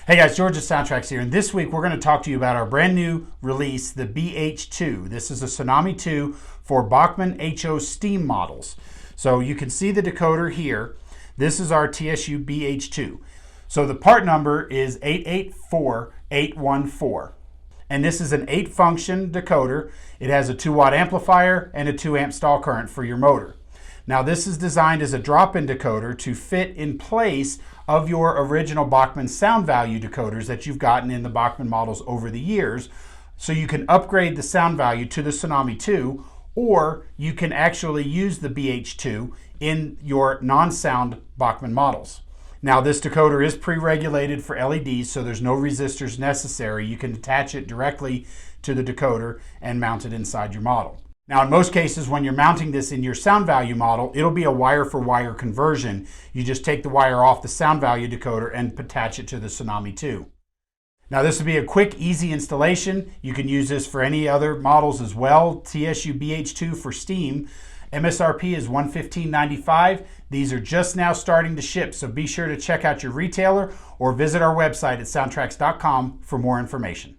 Hey guys, George at SoundTraxx here, and this week we're going to talk to you about our brand new release, the BH2. This is a Tsunami2 for Bachmann HO Steam models. So you can see the decoder here. This is our TSU-BH2. So the part number is 884814. And this is an 8-function decoder. It has a 2-watt amplifier and a 2-amp stall current for your motor. Now this is designed as a drop-in decoder to fit in place of your original Bachmann Sound Value decoders that you've gotten in the Bachmann models over the years. So you can upgrade the sound value to the Tsunami2, or you can actually use the BH2 in your non-sound Bachmann models. Now this decoder is pre-regulated for LEDs, so there's no resistors necessary. You can attach it directly to the decoder and mount it inside your model. Now in most cases, when you're mounting this in your sound value model, it'll be a wire for wire conversion. You just take the wire off the sound value decoder and attach it to the Tsunami2. Now this will be a quick, easy installation. You can use this for any other models as well. TSU-BH2 for Steam. MSRP is $115.95. These are just now starting to ship, so be sure to check out your retailer or visit our website at SoundTraxx.com for more information.